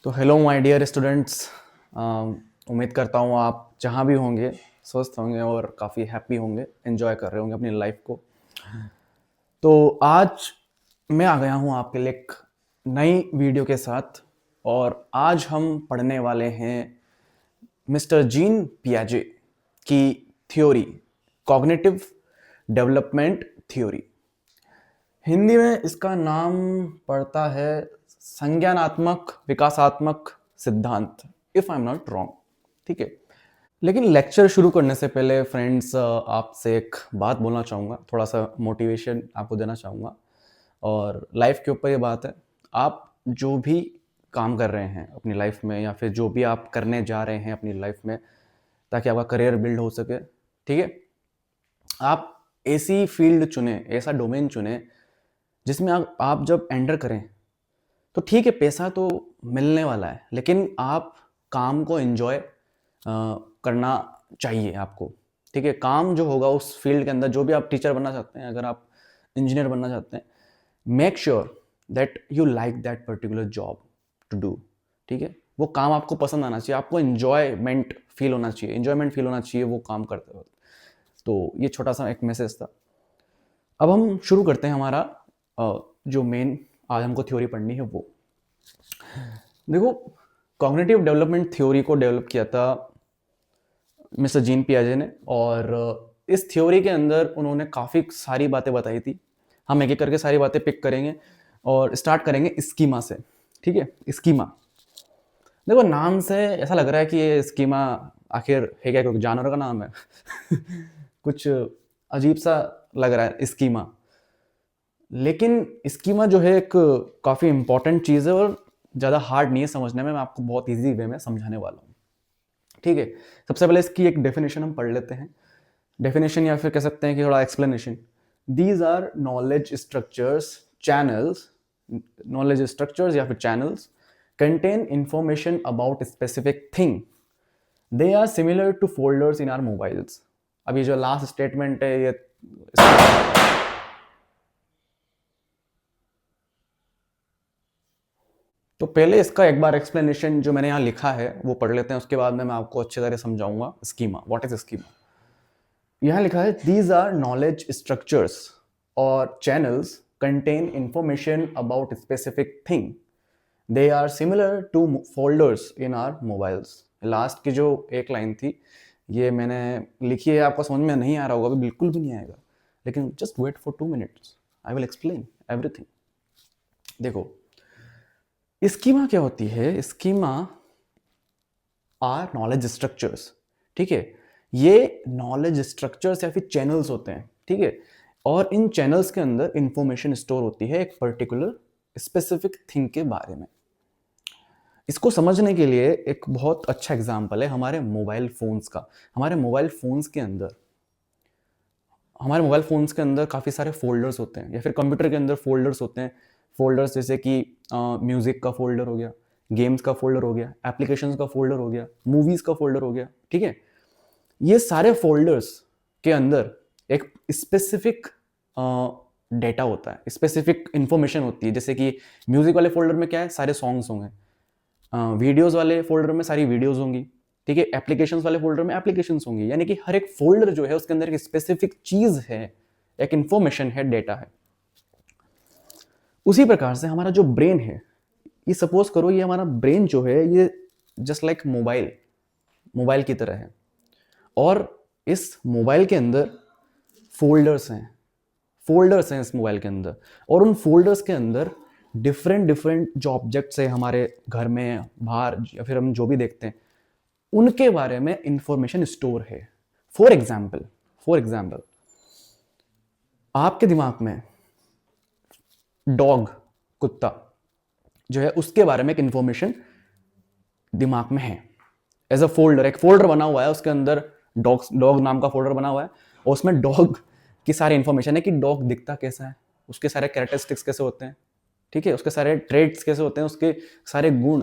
तो hello my dear students. उम्मीद करता हूँ आप जहाँ भी होंगे स्वस्थ होंगे और काफ़ी हैप्पी होंगे, एंजॉय कर रहे होंगे अपनी लाइफ को। तो आज मैं आ गया हूँ आपके लिए एक नई वीडियो के साथ और आज हम पढ़ने वाले हैं मिस्टर जीन पियाजे की theory, cognitive development theory. Hindi में इसका नाम पड़ता है संज्ञानात्मक विकासात्मक सिद्धांत, if I am not wrong. ठीक है, लेकिन लेक्चर शुरू करने से पहले फ्रेंड्स आपसे एक बात बोलना चाहूँगा, थोड़ा सा मोटिवेशन आपको देना चाहूँगा। और लाइफ के ऊपर ये बात है, आप जो भी काम कर रहे हैं अपनी लाइफ में या फिर जो भी आप करने जा रहे हैं अपनी लाइफ में ताकि आपका करियर बिल्ड हो सके, ठीक है, आप ऐसी फील्ड चुने, ऐसा डोमेन चुने जिसमें आप जब एंटर करें तो ठीक है, पैसा तो मिलने वाला है, लेकिन आप काम को एंजॉय करना चाहिए आपको। ठीक है, काम जो होगा उस फील्ड के अंदर, जो भी आप टीचर बनना चाहते हैं, अगर आप इंजीनियर बनना चाहते हैं, make sure that you like that particular job to do. ठीक है, वो काम आपको पसंद आना चाहिए, आपको एंजॉयमेंट फील होना चाहिए, एंजॉयमेंट फील होना चाहिए वो काम करते वक्त। तो ये छोटा सा एक मैसेज था। अब हम शुरू करते हैं हमारा जो मेन आज हमको थ्योरी पढ़नी है वो। देखो, कॉग्निटिव डेवलपमेंट थ्योरी को डेवलप किया था मिस्टर जीन पियाजे ने और इस थ्योरी के अंदर उन्होंने काफ़ी सारी बातें बताई थी। हम एक एक करके सारी बातें पिक करेंगे और स्टार्ट करेंगे स्कीमा से। ठीक है, स्कीमा। देखो, नाम से ऐसा लग रहा है कि ये स्कीमा आखिर है क्या, कोई जानवर का नाम है कुछ अजीब सा लग रहा है स्कीमा। लेकिन स्कीमा जो है एक काफ़ी इंपॉर्टेंट चीज़ है और ज़्यादा हार्ड नहीं है समझने में, मैं आपको बहुत इजी वे में समझाने वाला हूँ। ठीक है, सबसे पहले इसकी एक डेफिनेशन हम पढ़ लेते हैं। डेफिनेशन या फिर कह सकते हैं कि थोड़ा explanation. These are knowledge structures, channels, knowledge structures या फिर channels contain information about specific thing. They are similar to folders in our mobiles. अभी जो लास्ट स्टेटमेंट है ये, तो पहले इसका एक बार एक्सप्लेनेशन जो मैंने यहाँ लिखा है वो पढ़ लेते हैं, उसके बाद में मैं आपको अच्छी तरह समझाऊंगा स्कीमा, व्हाट इज स्कीमा। यहाँ लिखा है दीज आर नॉलेज स्ट्रक्चर्स और channels contain information about specific thing. They are similar to folders in our mobiles. Last की जो एक लाइन थी ये मैंने लिखी है, आपको समझ में नहीं आ रहा होगा, अभी बिल्कुल भी नहीं आएगा, लेकिन just wait for 2 minutes, I will explain everything. देखो, स्कीमा क्या होती है? Schema are knowledge structures. ठीक है, ये नॉलेज स्ट्रक्चर्स या फिर चैनल्स होते हैं। ठीक है, और इन चैनल्स के अंदर इंफॉर्मेशन स्टोर होती है एक पर्टिकुलर स्पेसिफिक थिंग के बारे में। इसको समझने के लिए एक बहुत अच्छा एग्जांपल है हमारे मोबाइल फोन्स का। हमारे मोबाइल फोन्स के अंदर काफ़ी सारे फोल्डर्स होते हैं या फिर कंप्यूटर के अंदर फोल्डर्स होते हैं। फोल्डर्स जैसे कि म्यूज़िक का फोल्डर हो गया, गेम्स का फोल्डर हो गया, एप्लीकेशंस का फोल्डर हो गया, मूवीज़ का फोल्डर हो गया। ठीक है, ये सारे फोल्डर्स के अंदर एक स्पेसिफिक डेटा होता है, स्पेसिफिक इंफॉर्मेशन होती है। जैसे कि म्यूज़िक वाले फोल्डर में क्या है, सारे सॉन्ग्स होंगे। वीडियोज़ वाले फोल्डर में सारी वीडियोज़ होंगी। ठीक है, एप्लीकेशंस वाले फोल्डर में एप्लीकेशंस होंगी। यानी कि हर एक फोल्डर जो है उसके अंदर एक स्पेसिफिक चीज़ है, एक इंफॉर्मेशन है, डेटा है। उसी प्रकार से हमारा जो ब्रेन है, ये सपोज करो ये हमारा ब्रेन जो है ये जस्ट लाइक मोबाइल की तरह है। और इस मोबाइल के अंदर फोल्डर्स हैं इस मोबाइल के अंदर, और उन फोल्डर्स के अंदर डिफरेंट डिफरेंट जो ऑब्जेक्ट्स है हमारे घर में, बाहर, या फिर हम जो भी देखते हैं उनके बारे में इंफॉर्मेशन स्टोर है। फॉर एग्जाम्पल आपके दिमाग में डॉग, कुत्ता जो है उसके बारे में एक इंफॉर्मेशन दिमाग में है एज अ फोल्डर। एक फोल्डर बना हुआ है, उसके अंदर डॉग नाम का फोल्डर बना हुआ है और उसमें डॉग की सारी इंफॉर्मेशन है कि डॉग दिखता कैसा है, उसके सारे कैरेक्टरिस्टिक्स कैसे होते हैं। ठीक है, उसके सारे ट्रेड्स कैसे होते हैं, उसके सारे गुण,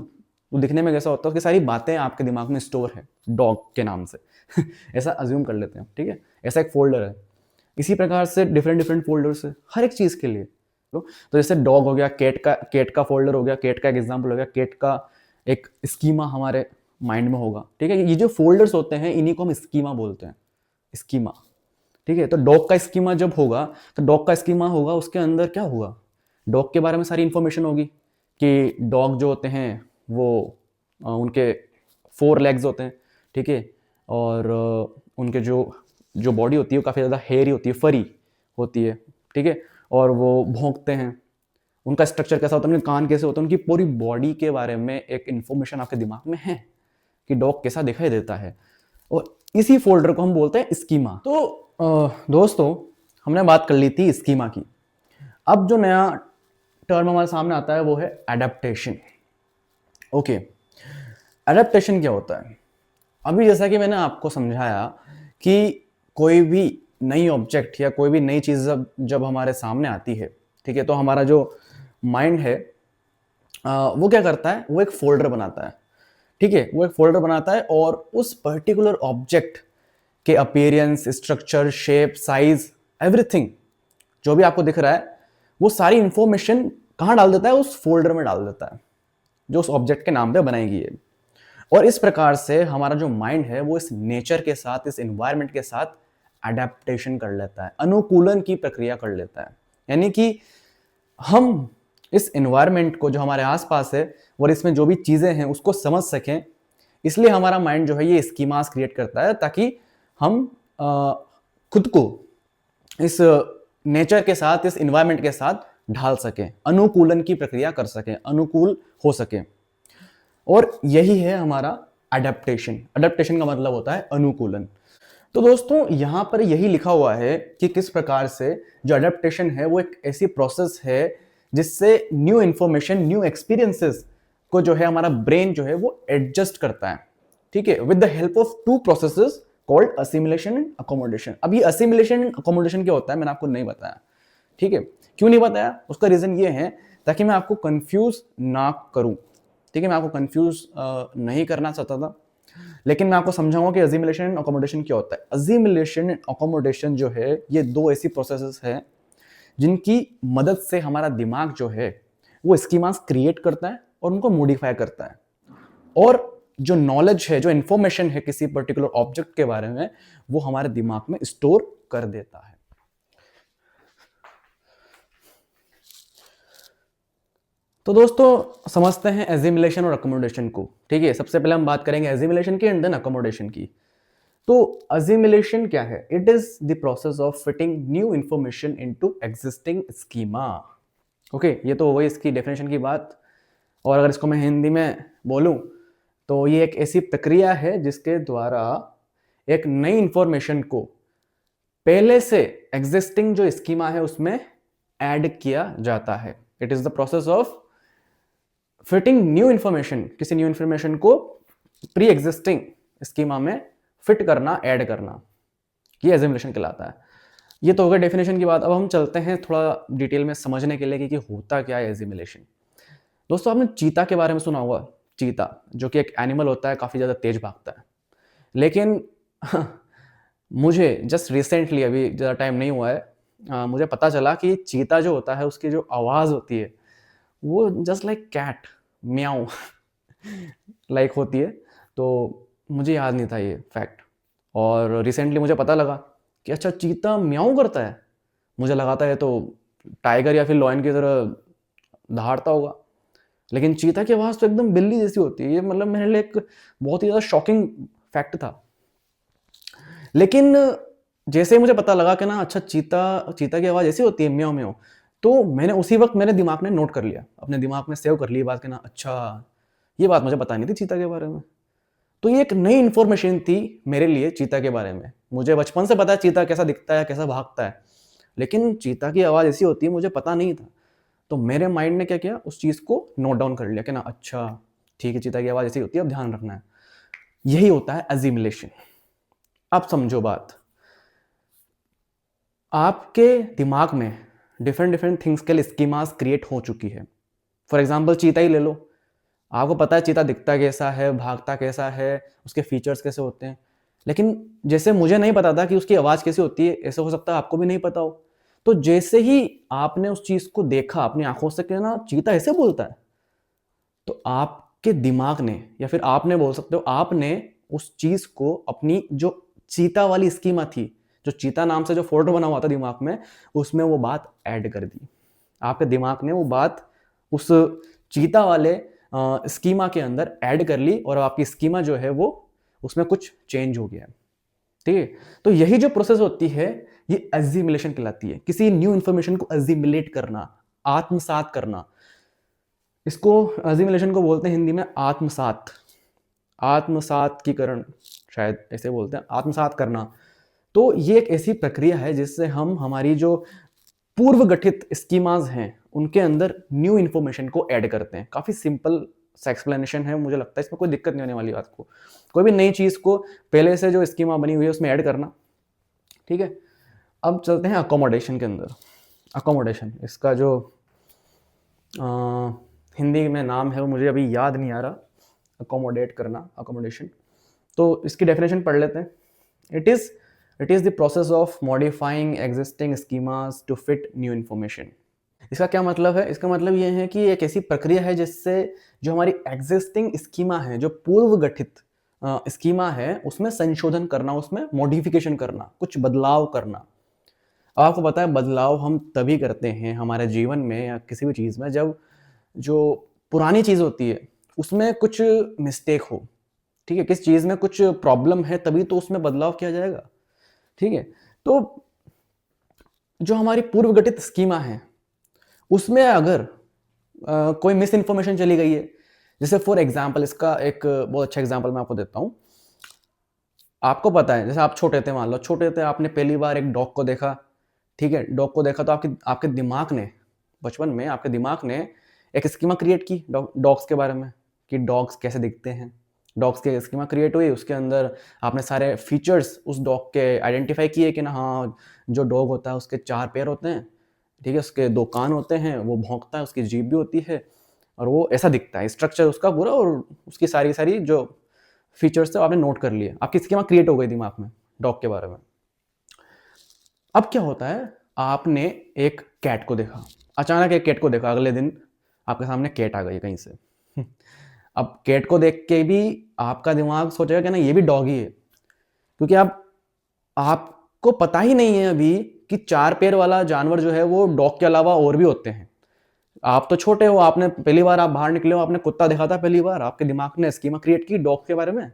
वो दिखने में कैसा होता है, उसकी सारी बातें आपके दिमाग में स्टोर है डॉग के नाम से ऐसा अज्यूम कर लेते हैं। ठीक है, ऐसा एक फोल्डर है। इसी प्रकार से डिफरेंट डिफरेंट फोल्डर्स है हर एक चीज़ के लिए। तो जैसे डॉग हो गया, कैट का फोल्डर हो गया, कैट का एक एग्जाम्पल हो गया, कैट का एक स्कीमा हमारे माइंड में होगा, ठीक है। ये जो फोल्डर्स होते हैं इन्हीं को हम स्कीमा बोलते हैं, स्कीमा, ठीक है। तो डॉग का स्कीमा जब होगा तो डॉग का स्कीमा होगा, उसके अंदर क्या होगा, डॉग के बारे में सारी इंफॉर्मेशन होगी कि डॉग जो होते हैं वो उनके 4 लेग्स होते हैं, ठीक है। और उनके जो जो बॉडी होती है वो काफ़ी ज़्यादा हेयरी होती है, फरी होती है, ठीक है। और वो भौंकते हैं, उनका स्ट्रक्चर कैसा होता है, उनके कान कैसे होते हैं, उनकी पूरी बॉडी के बारे में एक इन्फॉर्मेशन आपके दिमाग में है कि डॉग कैसा दिखाई देता है। और इसी फोल्डर को हम बोलते हैं स्कीमा। तो दोस्तों, हमने बात कर ली थी स्कीमा की। अब जो नया टर्म हमारे सामने आता है वो है एडेप्टेशन। ओके, एडेप्टेशन क्या होता है? अभी जैसा कि मैंने आपको समझाया कि कोई भी नई ऑब्जेक्ट या कोई भी नई चीज़ जब हमारे सामने आती है, ठीक है, तो हमारा जो माइंड है वो क्या करता है, वो एक फोल्डर बनाता है, ठीक है। वो एक फोल्डर बनाता है और उस पर्टिकुलर ऑब्जेक्ट के appearance, structure, shape, size, everything जो भी आपको दिख रहा है वो सारी इंफॉर्मेशन कहाँ डाल देता है, उस फोल्डर में डाल देता है जो उस ऑब्जेक्ट के नाम पे बनाई गई है। और इस प्रकार से हमारा जो माइंड है वो इस नेचर के साथ, इस एनवायरनमेंट के साथ अडेप्टेशन कर लेता है, अनुकूलन की प्रक्रिया कर लेता है। यानी कि हम इस एनवायरनमेंट को जो हमारे आसपास है और इसमें जो भी चीज़ें हैं उसको समझ सकें, इसलिए हमारा माइंड जो है ये स्कीमास क्रिएट करता है ताकि हम खुद को इस नेचर के साथ, इस एनवायरनमेंट के साथ ढाल सकें, अनुकूलन की प्रक्रिया कर सकें, अनुकूल हो सकें। और यही है हमारा अडेप्टेशन। अडेप्टेशन का मतलब होता है अनुकूलन। तो दोस्तों, यहां पर यही लिखा हुआ है कि किस प्रकार से जो अडेप्टेशन है वो एक ऐसी प्रोसेस है जिससे न्यू इंफॉर्मेशन, न्यू एक्सपीरियंसेस को जो है हमारा ब्रेन जो है वो एडजस्ट करता है, ठीक है, with the help of 2 processes called assimilation and accommodation. अब ये असिमिलेशन एंड अकोमोडेशन क्या होता है मैंने आपको नहीं बताया, ठीक है। क्यों नहीं बताया, उसका रीजन ये है ताकि मैं आपको कंफ्यूज ना करूं, ठीक है। मैं आपको कंफ्यूज नहीं करना चाहता था, लेकिन मैं आपको समझाऊंगा कि असिमिलेशन एंड अकोमोडेशन क्या होता है। असिमिलेशन एंड अकोमोडेशन जो है ये 2 ऐसी प्रोसेसेस है जिनकी मदद से हमारा दिमाग जो है वो स्कीमास क्रिएट करता है और उनको मॉडिफाई करता है, और जो नॉलेज है, जो इंफॉर्मेशन है किसी पर्टिकुलर ऑब्जेक्ट के बारे में, वो हमारे दिमाग में स्टोर कर देता है। तो दोस्तों, समझते हैं एजिमुलेशन और अकोमोडेशन को, ठीक है। सबसे पहले हम बात करेंगे एजिमुलेशन की एंड देन अकोमोडेशन की। तो अजिमुलेशन क्या है? It is the process of fitting new information into existing schema. Okay, ये तो वही इसकी डेफिनेशन की बात। और अगर इसको मैं हिंदी में बोलूं तो ये एक ऐसी प्रक्रिया है जिसके द्वारा एक नई इंफॉर्मेशन को पहले से एग्जिस्टिंग जो स्कीमा है उसमें ऐड किया जाता है। It is the process of fitting new information, किसी न्यू इंफॉर्मेशन को प्री एग्जिस्टिंग स्कीमा में फिट करना, ऐड करना, ये एजिमुलेशन कहलाता है। ये तो हो गया डेफिनेशन की बात। अब हम चलते हैं थोड़ा डिटेल में समझने के लिए कि होता क्या है एजिमुलेशन। दोस्तों, आपने चीता के बारे में सुना होगा। चीता जो कि एक एनिमल होता है, काफ़ी ज़्यादा तेज भागता है, लेकिन मुझे जस्ट रिसेंटली, अभी ज़्यादा टाइम नहीं हुआ है, मुझे पता चला कि चीता जो होता है उसकी जो आवाज़ होती है वो जस्ट लाइक कैट, म्याऊ लाइक होती है। तो मुझे याद नहीं था ये फैक्ट, और रिसेंटली मुझे पता लगा कि अच्छा, चीता म्याऊ करता है। मुझे लगा था ये तो टाइगर या फिर लॉयन की तरह दहाड़ता होगा, लेकिन चीता की आवाज़ तो एकदम बिल्ली जैसी होती है। ये मतलब मेरे लिए एक बहुत ही ज़्यादा शॉकिंग फैक्ट था। लेकिन जैसे ही मुझे पता लगा कि ना अच्छा, चीता की आवाज़ ऐसी होती है, म्याऊ म्याऊ, तो मैंने उसी वक्त मेरे दिमाग ने नोट कर लिया, अपने दिमाग में सेव कर ली बात कि ना अच्छा, ये बात मुझे पता नहीं थी चीता के बारे में। तो ये एक नई इंफॉर्मेशन थी मेरे लिए चीता के बारे में। मुझे बचपन से पता है चीता कैसा दिखता है, कैसा भागता है, लेकिन चीता की आवाज़ ऐसी होती है मुझे पता नहीं था। तो मेरे माइंड ने क्या किया, उस चीज़ को नोट डाउन कर लिया कि ना अच्छा ठीक है, चीता की आवाज़ ऐसी होती है, अब ध्यान रखना है। यही होता है एजिमुलेशन। अब समझो बात, आपके दिमाग में डिफरेंट डिफरेंट थिंग्स के लिए स्कीमास क्रिएट हो चुकी है। फॉर एग्जाम्पल चीता ही ले लो, आपको पता है चीता दिखता कैसा है, भागता कैसा है, उसके फीचर्स कैसे होते हैं, लेकिन जैसे मुझे नहीं पता था कि उसकी आवाज़ कैसी होती है, ऐसा हो सकता है आपको भी नहीं पता हो। तो जैसे ही आपने उस चीज़ को देखा अपनी आंखों से कि ना चीता ऐसे बोलता है, तो आपके आपके दिमाग ने, या फिर आपने बोल सकते हो, आपने उस चीज को अपनी जो चीता वाली स्कीमा थी, जो चीता नाम से जो फोल्डर बना हुआ था दिमाग में, उसमें वो बात ऐड कर दी। आपके दिमाग ने वो बात उस चीता वाले स्कीमा के अंदर ऐड कर ली और आपकी स्कीमा जो है वो उसमें कुछ चेंज हो गया। ठीक है, तो यही जो प्रोसेस होती है ये एज्यूमुलेशन कहलाती है। किसी न्यू इंफॉर्मेशन को एज्यूमुलेट करना, आत्मसात करना, इसको एज्यूमुलेशन को बोलते हैं हिंदी में आत्मसात, आत्मसातीकरण, शायद ऐसे बोलते हैं, आत्मसात करना। तो ये एक ऐसी प्रक्रिया है जिससे हम हमारी जो पूर्व गठित स्कीमाज हैं उनके अंदर न्यू इंफॉर्मेशन को ऐड करते हैं। काफी सिंपल सा एक्सप्लेनेशन है, मुझे लगता है इसमें कोई दिक्कत नहीं होने वाली बात को। कोई भी नई चीज को पहले से जो स्कीमा बनी हुई है उसमें ऐड करना। ठीक है, अब चलते हैं अकोमोडेशन के अंदर। अकोमोडेशन, इसका जो हिंदी में नाम है वो मुझे अभी याद नहीं आ रहा, अकोमोडेट करना, अकोमोडेशन। तो इसकी डेफिनेशन पढ़ लेते हैं। It is the process of modifying existing schemas to fit new information. इसका क्या मतलब है? इसका मतलब ये है कि एक ऐसी प्रक्रिया है जिससे जो हमारी एग्जिस्टिंग स्कीमा है, जो पूर्व गठित स्कीमा है, उसमें संशोधन करना, उसमें मॉडिफिकेशन करना, कुछ बदलाव करना। अब आपको पता है बदलाव हम तभी करते हैं हमारे जीवन में या किसी भी चीज़ में जब जो पुरानी चीज़ होती है उसमें कुछ मिस्टेक हो। ठीक है, किस चीज़ में कुछ प्रॉब्लम है तभी तो उसमें बदलाव किया जाएगा। ठीक है, तो जो हमारी पूर्व गठित स्कीमा है उसमें अगर कोई मिस इन्फॉर्मेशन चली गई है, जैसे फॉर एग्जाम्पल, इसका एक बहुत अच्छा एग्जाम्पल मैं आपको देता हूँ। आपको पता है, जैसे आप छोटे थे, मान लो छोटे थे, आपने पहली बार एक डॉग को देखा। ठीक है, डॉग को देखा तो आपके दिमाग ने, बचपन में आपके दिमाग ने एक स्कीमा क्रिएट की डॉग्स के बारे में कि डॉग्स कैसे दिखते हैं। डॉग्स की स्कीमा क्रिएट हुई, उसके अंदर आपने सारे फीचर्स उस डॉग के आइडेंटिफाई किए कि ना हाँ, जो डॉग होता है उसके 4 पैर होते हैं, ठीक है, उसके 2 कान होते हैं, वो भौंकता है, उसकी जीभ भी होती है और वो ऐसा दिखता है, स्ट्रक्चर उसका पूरा, और उसकी सारी सारी जो फीचर्स थे आपने नोट कर लिए, आपकी स्कीमा क्रिएट हो गई दिमाग में डॉग के बारे में। अब क्या होता है, आपने एक कैट को देखा, अचानक एक कैट को देखा, अगले दिन आपके सामने कैट आ गई कहीं से। अब कैट को देख के भी आपका दिमाग सोचेगा कि ना ये भी डॉग ही है, क्योंकि आपको पता ही नहीं है अभी कि 4 पैर वाला जानवर जो है वो डॉग के अलावा और भी होते हैं। आप तो छोटे हो, आपने पहली बार आप बाहर निकले हो, आपने कुत्ता देखा था पहली बार, आपके दिमाग ने स्कीमा क्रिएट की डॉग के बारे में।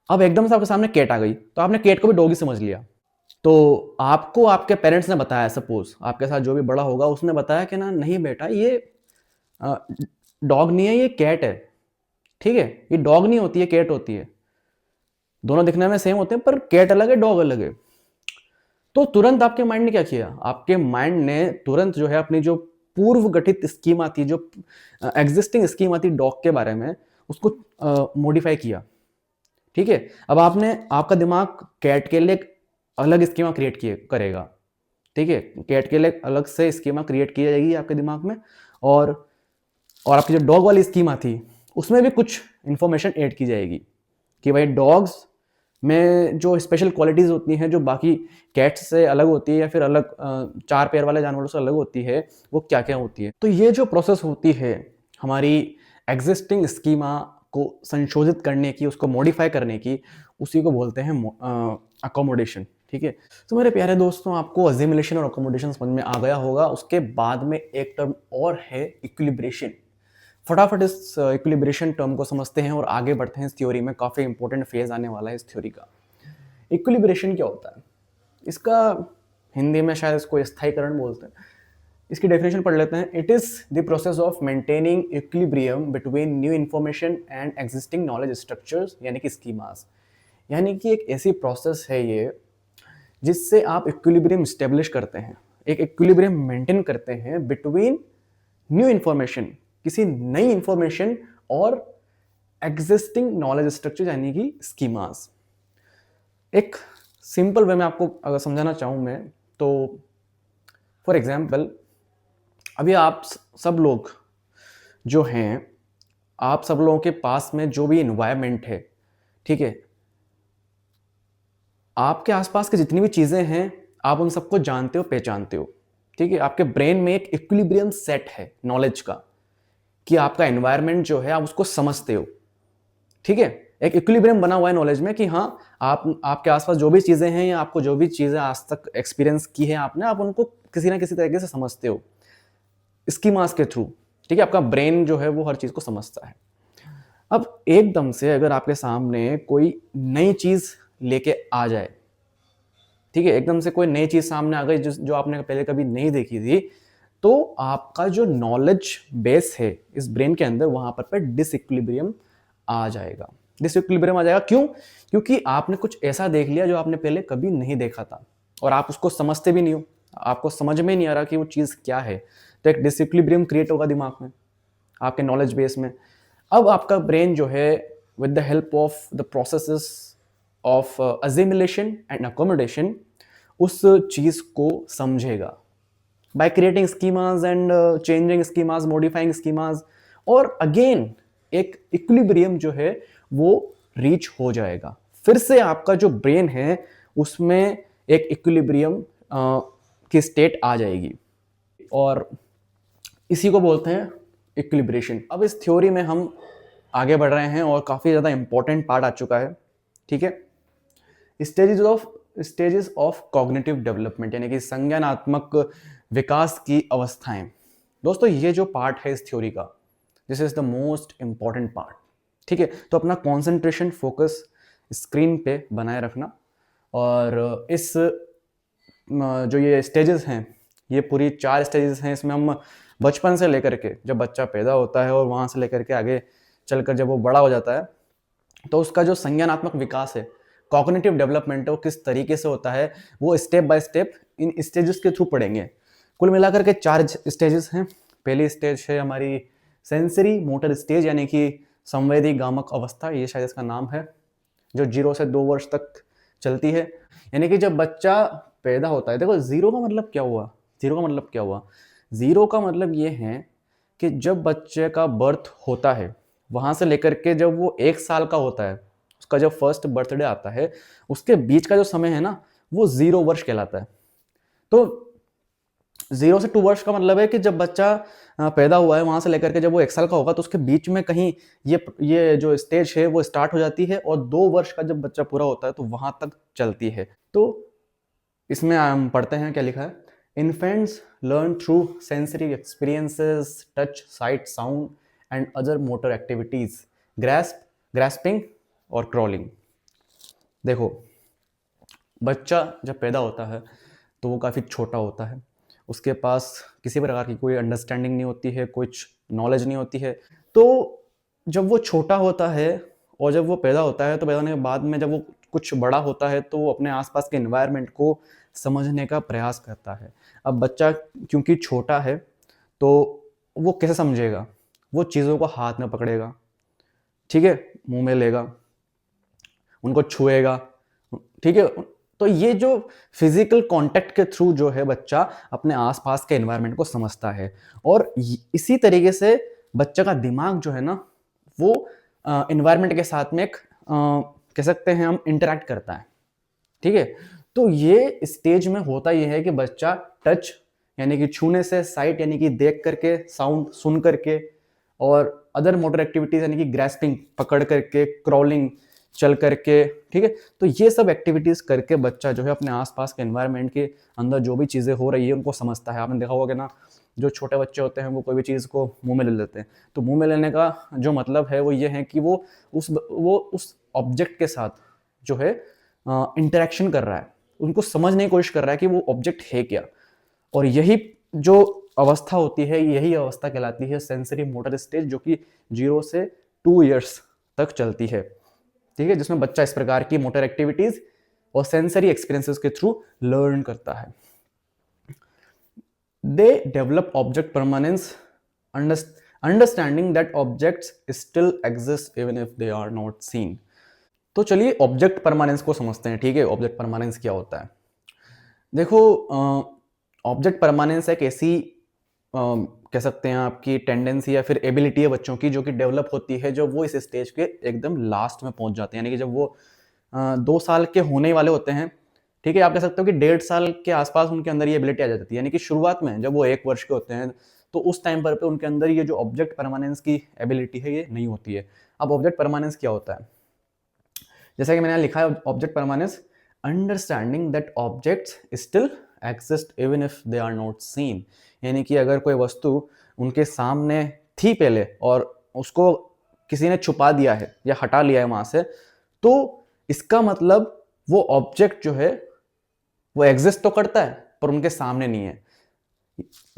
अब एकदम से आपके सामने कैट आ गई तो आपने कैट को भी डॉग ही समझ लिया। तो आपको आपके पेरेंट्स ने बताया, सपोज आपके साथ जो भी बड़ा होगा उसने बताया कि ना नहीं बेटा, ये डॉग नहीं है, ये कैट है। ठीक है, ये डॉग नहीं होती है, कैट होती है, दोनों दिखने में सेम होते हैं पर कैट अलग है, डॉग अलग है। तो तुरंत आपके माइंड ने क्या किया, आपके माइंड ने तुरंत जो है अपनी जो पूर्व गठित स्कीमा थी, जो एग्जिस्टिंग स्कीमा थी डॉग के बारे में, उसको मॉडिफाई किया। ठीक है, अब आपका दिमाग कैट के लिए एक अलग स्कीमा क्रिएट करेगा। ठीक है, कैट के लिए अलग से स्कीमा क्रिएट की जाएगी आपके दिमाग में, और आपकी जो डॉग वाली स्कीमा थी उसमें भी कुछ इंफॉर्मेशन ऐड की जाएगी कि भाई डॉग्स में जो स्पेशल क्वालिटीज होती हैं, जो बाकी कैट्स से अलग होती है या फिर अलग 4 पैर वाले जानवरों से अलग होती है, वो क्या क्या होती है। तो ये जो प्रोसेस होती है हमारी एग्जिस्टिंग स्कीमा को संशोधित करने की, उसको मॉडिफाई करने की, उसी को बोलते हैं अकोमोडेशन। ठीक है, तो मेरे प्यारे दोस्तों, आपको असिमिलेशन और अकोमोडेशन समझ में आ गया होगा। उसके बाद में एक टर्म और है, इक्विलिब्रेशन। फटाफट इस इक्विलिब्रेशन टर्म को समझते हैं और आगे बढ़ते हैं इस थ्योरी में। काफ़ी इंपॉर्टेंट फेज आने वाला है इस थ्योरी का। इक्विलिब्रेशन क्या होता है, इसका हिंदी में शायद इसको स्थायीकरण बोलते हैं। इसकी डेफिनेशन पढ़ लेते हैं। It is the process of maintaining equilibrium between new information and existing knowledge structures, यानी कि स्कीमास। यानी कि एक ऐसी प्रोसेस है ये जिससे आप इक्विलिब्रियम स्टेब्लिश करते हैं, एक इक्विलिब्रियम मेंटेन करते हैं बिटवीन न्यू इन्फॉर्मेशन, किसी नई इंफॉर्मेशन, और एग्जिस्टिंग नॉलेज स्ट्रक्चर यानी कि स्कीमास। एक सिंपल वे में आपको अगर समझाना चाहूँ मैं, तो फॉर एग्जाम्पल, अभी आप सब लोग जो हैं, आप सब लोगों के पास में जो भी इन्वायरमेंट है, ठीक है, आपके आसपास की जितनी भी चीज़ें हैं आप उन सबको जानते हो, पहचानते हो। ठीक है, आपके ब्रेन में एक इक्विलिब्रियम सेट है नॉलेज का कि आपका एनवायरनमेंट जो है आप उसको समझते हो। ठीक है, एक इक्विलिब्रियम बना हुआ है नॉलेज में कि हाँ, आप आपके आसपास जो भी चीजें हैं या आपको जो भी चीजें आज तक एक्सपीरियंस की है आपने, आप उनको किसी ना किसी तरीके से समझते हो स्कीमास के थ्रू। ठीक है, आपका ब्रेन जो है वो हर चीज को समझता है। अब एकदम से अगर आपके सामने कोई नई चीज लेके आ जाए, ठीक है, एकदम से कोई नई चीज सामने आ गई जो आपने पहले कभी नहीं देखी थी, तो आपका जो नॉलेज बेस है इस ब्रेन के अंदर, वहां पर डिसइक्विलिब्रियम आ जाएगा। डिसइक्विलिब्रियम आ जाएगा क्यों? क्योंकि आपने कुछ ऐसा देख लिया जो आपने पहले कभी नहीं देखा था और आप उसको समझते भी नहीं हो, आपको समझ में नहीं आ रहा कि वो चीज क्या है। तो एक डिसइक्विलिब्रियम क्रिएट होगा दिमाग में, आपके नॉलेज बेस में। अब आपका ब्रेन जो है with the help of the processes of assimilation and accommodation उस चीज को समझेगा by creating schemas and changing schemas, modifying schemas, और अगेन एक इक्विलिब्रियम जो है वो रीच हो जाएगा। फिर से आपका जो ब्रेन है उसमें एक इक्विलिब्रियम की स्टेट आ जाएगी और इसी को बोलते हैं इक्विलिब्रेशन। अब इस थ्योरी में हम आगे बढ़ रहे हैं और काफ़ी ज़्यादा इंपॉर्टेंट पार्ट आ चुका है। ठीक है, स्टेजेस ऑफ कॉग्निटिव डेवलपमेंट, यानी कि संज्ञानात्मक विकास की अवस्थाएं। दोस्तों ये जो पार्ट है इस थ्योरी का, this is the most important part. ठीक है, तो अपना कंसंट्रेशन फोकस स्क्रीन पे बनाए रखना और इस जो ये स्टेजेस हैं, ये पूरी 4 स्टेजेस हैं। इसमें हम बचपन से लेकर के जब बच्चा पैदा होता है और वहाँ से लेकर के आगे चलकर जब वो बड़ा हो जाता है, तो उसका जो संज्ञानात्मक विकास है, कॉग्निटिव डेवलपमेंट है, वो किस तरीके से होता है, वो step by step in stages के थ्रू पढ़ेंगे। कुल मिलाकर के 4 स्टेजेस हैं। पहली स्टेज है हमारी सेंसरी मोटर स्टेज, यानी कि संवेदी गामक अवस्था, ये शायद इसका नाम है, जो 0 से 2 वर्ष तक चलती है। यानी कि जब बच्चा पैदा होता है, देखो जीरो का मतलब क्या हुआ, जीरो का मतलब क्या हुआ, जीरो का मतलब ये है कि जब बच्चे का बर्थ होता है वहां से लेकर के जब वो 1 साल का होता है, उसका जब फर्स्ट बर्थडे आता है, उसके बीच का जो समय है ना, वो 0 वर्ष कहलाता है। तो 0 से 2 वर्ष का मतलब है कि जब बच्चा पैदा हुआ है वहां से लेकर के जब वो 1 साल का होगा, तो उसके बीच में कहीं ये जो स्टेज है वो स्टार्ट हो जाती है और 2 वर्ष का जब बच्चा पूरा होता है तो वहां तक चलती है। तो इसमें हम पढ़ते हैं क्या लिखा है, infants learn through sensory experiences, touch, site, sound and other motor activities, grasping और क्रॉलिंग। देखो, बच्चा जब पैदा होता है तो वो काफ़ी छोटा होता है, उसके पास किसी प्रकार की कोई अंडरस्टैंडिंग नहीं होती है, कुछ नॉलेज नहीं होती है। तो जब वो छोटा होता है और जब वो पैदा होता है, तो पैदा होने के बाद में जब वो कुछ बड़ा होता है तो वो अपने आसपास के एनवायरनमेंट को समझने का प्रयास करता है। अब बच्चा क्योंकि छोटा है तो वो कैसे समझेगा, वो चीज़ों को हाथ में पकड़ेगा, ठीक है, मुंह में लेगा, उनको छुएगा, ठीक है। तो ये जो फिजिकल कांटेक्ट के थ्रू जो है बच्चा अपने आसपास के एनवायरनमेंट को समझता है और इसी तरीके से बच्चा का दिमाग जो है ना, वो एनवायरनमेंट के साथ में एक कह सकते हैं हम इंटरेक्ट करता है। ठीक है, तो ये स्टेज में होता ये है कि बच्चा टच यानी कि छूने से, साइट यानी कि देख करके, साउंड सुन करके, और अदर मोटर एक्टिविटीज यानी कि ग्रैस्पिंग पकड़ करके, क्रॉलिंग चल करके, ठीक है। तो ये सब एक्टिविटीज करके बच्चा जो है अपने आसपास के एनवायरनमेंट के अंदर जो भी चीज़ें हो रही है उनको समझता है। आपने देखा होगा ना, जो छोटे बच्चे होते हैं वो कोई भी चीज़ को मुंह में ले लेते हैं, तो मुंह में लेने का जो मतलब है वो ये है कि वो उस ऑब्जेक्ट के साथ जो है इंटरेक्शन कर रहा है, उनको समझने की कोशिश कर रहा है कि वो ऑब्जेक्ट है क्या। और यही जो अवस्था होती है, यही अवस्था कहलाती है सेंसरी मोटर स्टेज, जो कि 0 से 2 इयर्स तक चलती है। ठीक है, जिसमें बच्चा इस प्रकार की मोटर एक्टिविटीज और सेंसरी एक्सपीरियंसेस के थ्रू लर्न करता है। They develop object permanence, understanding that objects still exist even if they are not seen. तो चलिए ऑब्जेक्ट परमानेंस को समझते हैं। ठीक है, ऑब्जेक्ट परमानेंस क्या होता है। देखो, ऑब्जेक्ट परमानेंस एक ऐसी कह सकते हैं आपकी टेंडेंसी या फिर एबिलिटी है बच्चों की, जो कि डेवलप होती है जब वो इस स्टेज के एकदम लास्ट में पहुंच जाते हैं, यानी कि जब वो 2 साल के होने वाले होते हैं। ठीक है, आप कह सकते हो कि 1.5 साल के आसपास उनके अंदर ये एबिलिटी आ जाती है, यानी कि शुरुआत में जब वो 1 वर्ष के होते हैं, तो उस टाइम पर पे उनके अंदर ये जो ऑब्जेक्ट परमानेंस की एबिलिटी है ये नहीं होती है। अब ऑब्जेक्ट परमानेंस क्या होता है? जैसा कि मैंने यहाँ लिखा है object permanence, understanding that objects still exist even if they are not seen. यानी कि अगर कोई वस्तु उनके सामने थी पहले और उसको किसी ने छुपा दिया है या हटा लिया है वहां से, तो इसका मतलब वो ऑब्जेक्ट जो है वो एग्जिस्ट तो करता है पर उनके सामने नहीं है।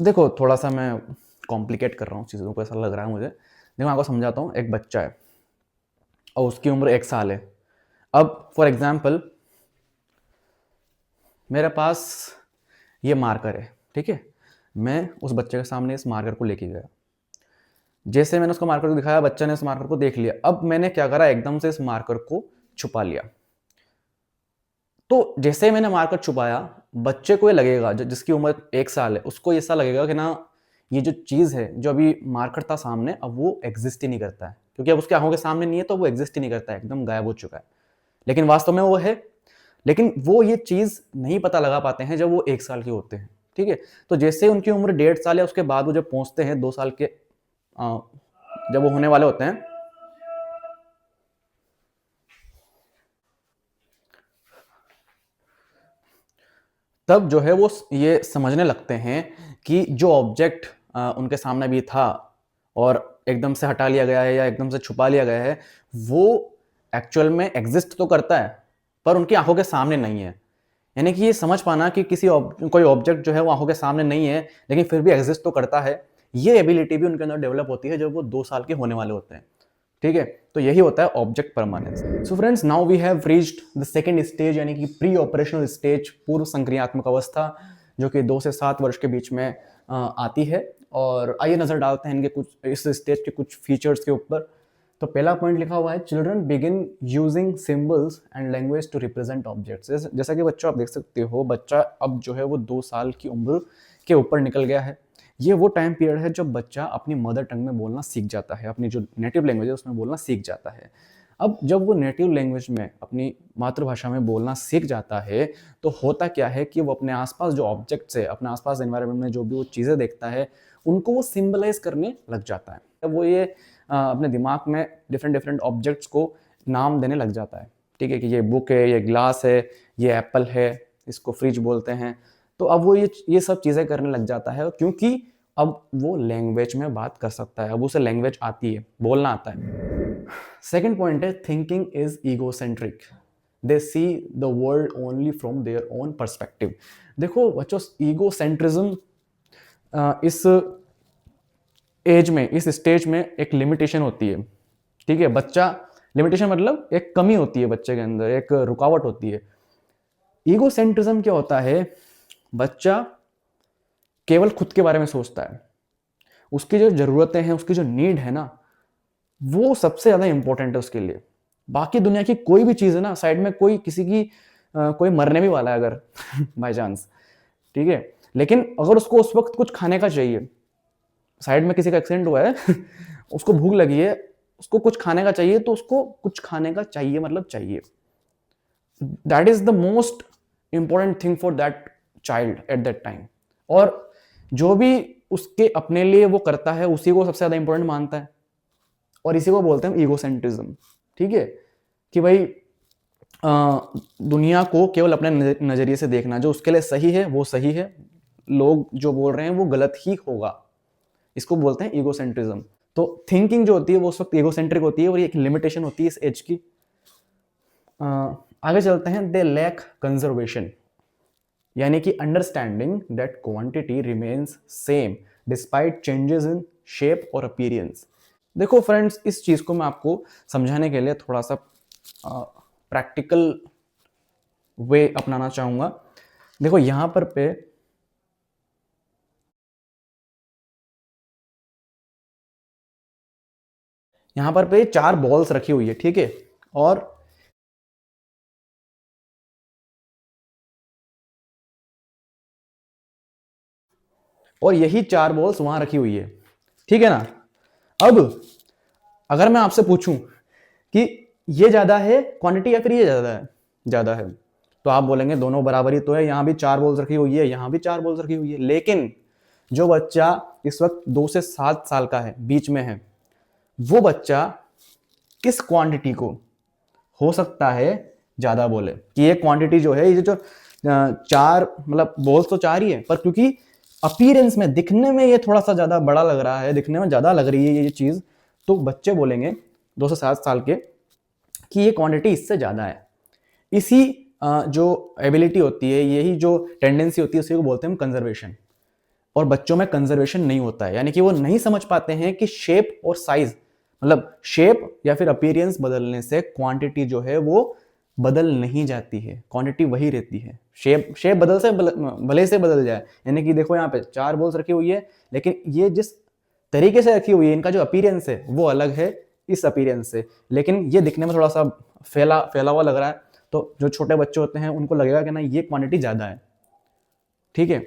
देखो थोड़ा सा मैं कॉम्प्लिकेट कर रहा हूँ चीज़ों को, ऐसा लग रहा है मुझे। देखो आपको समझाता हूँ। एक बच्चा है और उसकी उम्र 1 साल है। अब फॉर एग्जाम्पल मेरे पास ये मार्कर है, ठीक है। मैं उस बच्चे के सामने इस मार्कर को लेके गया। जैसे मैंने उसको मार्कर को दिखाया, बच्चा ने इस मार्कर को देख लिया। अब मैंने क्या करा, एकदम से इस मार्कर को छुपा लिया। तो जैसे ही मैंने मार्कर छुपाया, बच्चे को ये लगेगा, जिसकी उम्र 1 साल है, उसको ऐसा लगेगा कि ना ये जो चीज़ है, जो अभी मार्कर था सामने, अब वो एग्जिस्ट ही नहीं करता है, क्योंकि अब उसके आंखों के सामने नहीं है तो वो एग्जिस्ट ही नहीं करता है, एकदम गायब हो चुका है। लेकिन वास्तव में वो है। लेकिन वो ये चीज़ नहीं पता लगा पाते हैं जब वो 1 साल के होते हैं, ठीक है। तो जैसे उनकी उम्र 1.5 साल है, उसके बाद वो जब पहुंचते हैं 2 साल के, जब वो होने वाले होते हैं, तब जो है वो ये समझने लगते हैं कि जो ऑब्जेक्ट उनके सामने भी था और एकदम से हटा लिया गया है या एकदम से छुपा लिया गया है, वो एक्चुअल में एग्जिस्ट तो करता है पर उनकी आंखों के सामने नहीं है। यानी कि ये समझ पाना कि कोई ऑब्जेक्ट जो है वो आंखों के सामने नहीं है लेकिन फिर भी एग्जिस्ट तो करता है, ये एबिलिटी भी उनके अंदर डेवलप होती है जब वो 2 साल के होने वाले होते हैं, ठीक है। तो यही होता है object permanence. So friends, now we have reached the second stage, यानी कि प्री ऑपरेशनल स्टेज, पूर्व संक्रियात्मक अवस्था, जो कि 2 से 7 वर्ष के बीच में आती है। और आइए नजर डालते हैं इनके कुछ, इस स्टेज के कुछ फीचर्स के ऊपर। तो पहला पॉइंट लिखा हुआ है, children begin using symbols and language to represent objects. जैसा कि बच्चों आप देख सकते हो, बच्चा अब जो है वो 2 साल की उम्र के ऊपर निकल गया है। ये वो टाइम पीरियड है जब बच्चा अपनी मदर टंग में बोलना सीख जाता है, अपनी जो नेटिव लैंग्वेज है उसमें बोलना सीख जाता है। अब जब वो नेटिव लैंग्वेज में, अपनी मातृभाषा में बोलना सीख जाता है, तो होता क्या है कि वो अपने आसपास जो ऑब्जेक्ट्स है, अपने आसपास एनवायरनमेंट में जो भी वो चीज़ें देखता है, उनको वो सिंबलाइज करने लग जाता है। वो ये अपने दिमाग में डिफरेंट डिफरेंट ऑब्जेक्ट्स को नाम देने लग जाता है, ठीक है, कि ये बुक है, ये ग्लास है, ये एप्पल है, इसको फ्रिज बोलते हैं। तो अब वो ये सब चीज़ें करने लग जाता है, क्योंकि अब वो लैंग्वेज में बात कर सकता है, अब उसे लैंग्वेज आती है, बोलना आता है। सेकेंड पॉइंट है, thinking is egocentric, they see the world only from their own perspective. देखो बच्चों, ईगोसेंट्रिज्म इस एज में, इस स्टेज में एक लिमिटेशन होती है, ठीक है। बच्चा, लिमिटेशन मतलब एक कमी होती है बच्चे के अंदर, एक रुकावट होती है। ईगोसेंट्रिज्म क्या होता है, बच्चा केवल खुद के बारे में सोचता है, उसकी जो जरूरतें हैं, उसकी जो नीड है ना, वो सबसे ज्यादा इंपॉर्टेंट है उसके लिए। बाकी दुनिया की कोई भी चीज है ना, साइड में कोई किसी की कोई मरने भी वाला है अगर बाय चांस, ठीक है, लेकिन अगर उसको उस वक्त कुछ खाने का चाहिए, साइड में किसी का एक्सीडेंट हुआ है उसको भूख लगी है, उसको कुछ खाने का चाहिए, तो उसको कुछ खाने का चाहिए, मतलब चाहिए। That is the most important thing for that child at that time. और जो भी उसके अपने लिए वो करता है, उसी को सबसे ज्यादा इंपॉर्टेंट मानता है, और इसी को बोलते हैं ईगोसेंट्रिज्म, ठीक है। कि भाई दुनिया को केवल अपने नजरिए से देखना, जो उसके लिए सही है वो सही है, लोग जो बोल रहे हैं वो गलत ही होगा, इसको बोलते हैं ईगोसेंट्रिज्म। तो थिंकिंग जो होती है वो उस वक्त ईगोसेंट्रिक होती है, और ये एक लिमिटेशन होती है इस एज की। आगे चलते हैं, दे लैक कंजर्वेशन, यानी कि understanding that quantity remains same despite changes in shape और अपीयरेंस। देखो फ्रेंड्स, इस चीज को मैं आपको समझाने के लिए थोड़ा सा प्रैक्टिकल वे अपनाना चाहूंगा। देखो यहां पर पे यहां पर पे 4 बॉल्स रखी हुई है, ठीक है, और यही 4 बॉल्स वहां रखी हुई है, ठीक है ना। अब अगर मैं आपसे पूछूं कि ये ज्यादा है क्वांटिटी या फिर ये ज्यादा है, तो आप बोलेंगे दोनों बराबर ही तो है, यहां भी 4 बॉल्स रखी हुई है, यहां भी 4 बॉल्स रखी हुई है। लेकिन जो बच्चा इस वक्त 2 से 7 साल का है, बीच में है, वो बच्चा किस क्वांटिटी को हो सकता है ज्यादा बोले कि ये क्वांटिटी जो है, ये जो चार मतलब बोल्स तो चार ही है, पर क्योंकि अपीयरेंस में दिखने में ये थोड़ा सा ज्यादा बड़ा लग रहा है, दिखने में ज्यादा लग रही है ये चीज, तो बच्चे बोलेंगे 2 से 7 साल के कि ये क्वांटिटी इससे ज्यादा है। इसी जो एबिलिटी होती है, यही जो टेंडेंसी होती है, उसी को बोलते हैं हम कंजर्वेशन। और बच्चों में कंजर्वेशन नहीं होता है, यानी कि वो नहीं समझ पाते हैं कि शेप और साइज, मतलब शेप या फिर अपीयरेंस बदलने से क्वांटिटी जो है वो बदल नहीं जाती है, क्वांटिटी वही रहती है। शेप बदल से भले से बदल जाए, यानी कि देखो यहाँ पे 4 बॉल्स रखी हुई है, लेकिन ये जिस तरीके से रखी हुई है, इनका जो अपीयरेंस है वो अलग है इस अपीयरेंस से, लेकिन ये दिखने में थोड़ा सा फैला हुआ लग रहा है, तो जो छोटे बच्चे होते हैं उनको लगेगा कि ना ये क्वांटिटी ज्यादा है, ठीक है,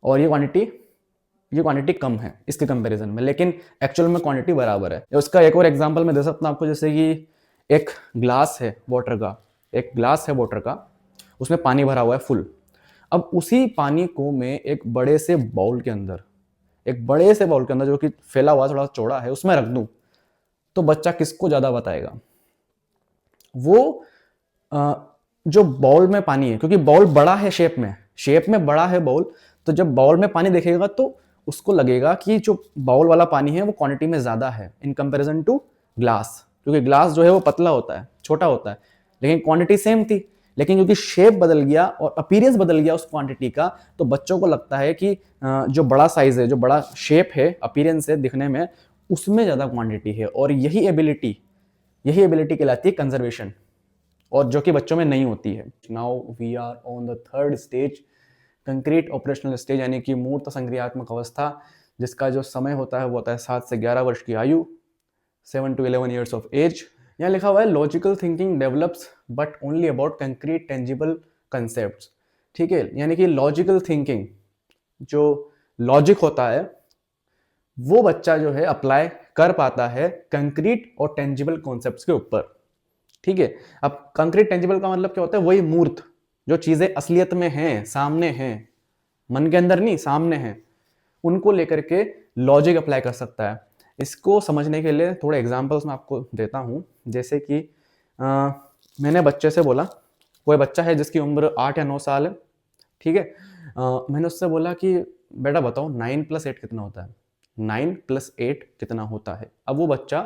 और ये क्वांटिटी कम है इसके कंपैरिजन में, लेकिन एक्चुअल में क्वांटिटी बराबर है। उसका एक और एग्जांपल मैं दे सकता हूँ आपको, जैसे कि एक ग्लास है वाटर का, उसमें पानी भरा हुआ है फुल। अब उसी पानी को मैं एक बड़े से बाउल के अंदर जो कि फैला हुआ थोड़ा चौड़ा है, उसमें रख दूं, तो बच्चा किसको ज्यादा बताएगा? वो जो बाउल में पानी है, क्योंकि बाउल बड़ा है शेप में बड़ा है बाउल, तो जब बाउल में पानी देखेगा तो उसको लगेगा कि जो बाउल वाला पानी है वो क्वांटिटी में ज्यादा है इन कंपैरिजन टू ग्लास, क्योंकि ग्लास जो है वो पतला होता है, छोटा होता है, लेकिन क्वांटिटी सेम थी, लेकिन क्योंकि शेप बदल गया और अपीयरेंस बदल गया उस क्वांटिटी का, तो बच्चों को लगता है कि जो बड़ा साइज है, जो बड़ा शेप है, अपीयरेंस है दिखने में, उसमें ज्यादा क्वांटिटी है। और यही एबिलिटी कहलाती है कंजर्वेशन, और जो कि बच्चों में नहीं होती है। Now we are on the third stage, concrete operational stage, यानी कि मूर्त संक्रियात्मक अवस्था, जिसका जो समय होता है वो होता है 7 से 11 वर्ष की आयु, 7 to 11 years ऑफ एज। यहाँ लिखा हुआ है logical thinking develops but only about concrete tangible concept, ठीक है, यानी कि लॉजिकल थिंकिंग, जो लॉजिक होता है वो बच्चा जो है अप्लाई कर पाता है कंक्रीट और टेंजिबल कॉन्सेप्ट्स के ऊपर, ठीक है। अब कंक्रीट टेंजिबल का मतलब क्या होता है? वही मूर्त, जो चीजें असलियत में हैं, सामने हैं, मन के अंदर नहीं, सामने हैं, उनको लेकर के लॉजिक अप्लाई कर सकता है। इसको समझने के लिए थोड़े एग्जांपल्स मैं आपको देता हूं, जैसे कि मैंने बच्चे से बोला, कोई बच्चा है जिसकी उम्र 8 या 9 साल है, ठीक है, मैंने उससे बोला कि बेटा बताओ 9 + 8 कितना होता है, 9 + 8 कितना होता है। अब वो बच्चा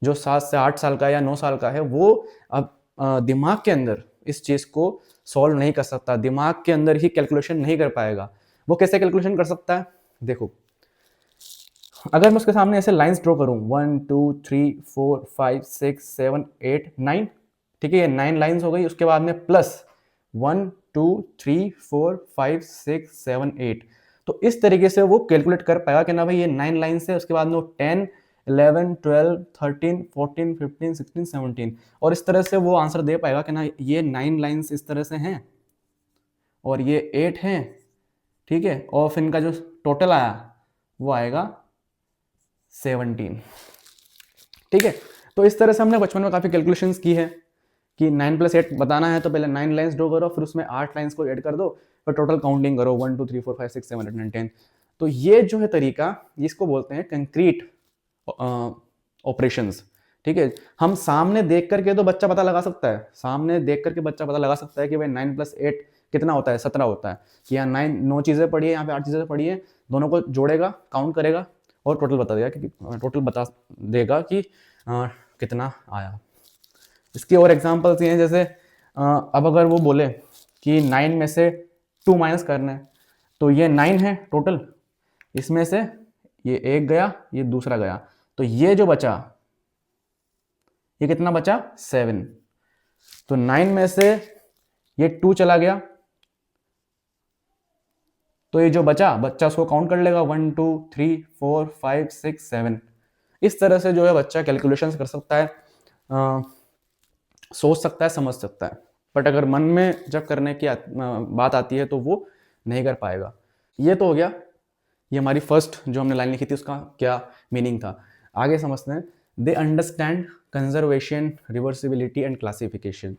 जो 7 से 8 साल का या 9 साल का है, वो अब दिमाग के अंदर इस चीज को सॉल्व नहीं कर सकता, दिमाग के अंदर ही कैलकुलेशन नहीं कर पाएगा। वो कैसे कैलकुलेशन कर सकता है? देखो, अगर मैं उसके सामने ऐसे लाइंस ड्रॉ करूं, 1 2 3 4 5 6 7 8 9, ठीक है, ये 9 लाइंस हो गई, उसके बाद में प्लस 1 2 3 4 5 6 7 8, तो इस तरीके से वो कैलकुलेट कर पाएगा कि ना भाई ये 9 लाइंस है, उसके बाद में वो 10 11 12 13 14 15 16 17, और इस तरह से वो आंसर दे पाएगा कि ना ये 9 लाइंस इस तरह से हैं और ये 8 हैं, ठीक है, और फिर इनका जो टोटल आया वो आएगा 17, ठीक है। तो इस तरह से हमने बचपन में काफी कैलकुलेशंस की है कि 9 + 8 बताना है तो पहले 9 लाइंस ड्रॉ करो, फिर उसमें 8 लाइंस को ऐड कर दो, फिर टोटल काउंटिंग करो 1 2 3 4 5 6 7 8 9 10। तो ये जो है तरीका, इसको बोलते हैं कंक्रीट ऑपरेशंस, ठीक है। हम सामने देख करके तो बच्चा पता लगा सकता है, सामने देख करके बच्चा पता लगा सकता है कि भाई 9 + 8 कितना होता है, 17 होता है, कि यहाँ 9 चीजें पड़ी है, यहाँ पे 8 चीजें पड़ी है, दोनों को जोड़ेगा, काउंट करेगा और टोटल बता देगा कि कितना आया। इसके और एग्जांपल्स ये हैं, जैसे अब अगर वो बोले कि 9 में से 2 माइनस करना है, तो ये 9 है टोटल, इसमें से ये एक गया, ये दूसरा गया, तो ये जो बचा, ये कितना बचा? 7। तो 9 में से ये 2 चला गया, तो ये जो बच्चा उसको काउंट कर लेगा 1 2 3 4 5 6 7। इस तरह से जो है बच्चा कैलकुलेशंस कर सकता है, सोच सकता है, समझ सकता है, बट अगर मन में जब करने की बात आती है तो वो नहीं कर पाएगा। ये तो हो गया, ये हमारी फर्स्ट जो हमने लाइन लिखी थी उसका क्या मीनिंग था। आगे समझते हैं, they understand conservation, reversibility and classification.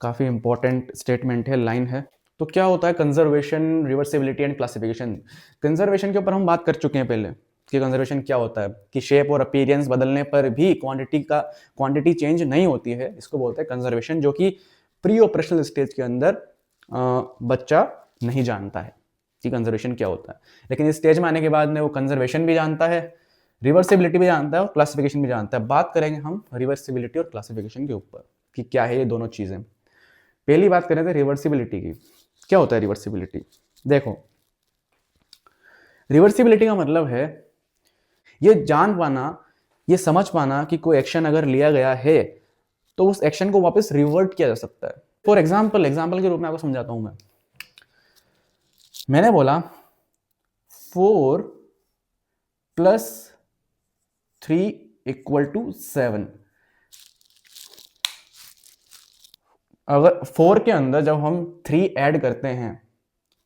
काफ़ी इंपॉर्टेंट स्टेटमेंट है, लाइन है। तो क्या होता है conservation, reversibility and classification. Conservation के ऊपर हम बात कर चुके हैं पहले कि कंजर्वेशन क्या होता है, कि शेप और अपीयरेंस बदलने पर भी क्वांटिटी चेंज नहीं होती है, इसको बोलते हैं कंजर्वेशन, जो कि प्री ऑपरेशनल स्टेज के अंदर बच्चा नहीं जानता है कि कंजर्वेशन क्या होता है। लेकिन इस स्टेज में आने के बाद में वो कंजर्वेशन भी जानता है, रिवर्सिबिलिटी भी जानता है और क्लासिफिकेशन भी जानता है। बात करेंगे हम रिवर्सिबिलिटी और क्लासिफिकेशन के ऊपर कि क्या है ये दोनों चीजें। पहली बात करें थे रिवर्सिबिलिटी की। क्या होता है रिवर्सिबिलिटी? देखो, रिवर्सिबिलिटी का मतलब है ये जान पाना, ये समझ पाना कि कोई एक्शन अगर लिया गया है तो उस एक्शन को वापस रिवर्ट किया जा सकता है। फॉर एग्जाम्पल के रूप में आपको समझाता हूं मैंने बोला 4 + 3 = 7। अगर 4 के अंदर जब हम 3 ऐड करते हैं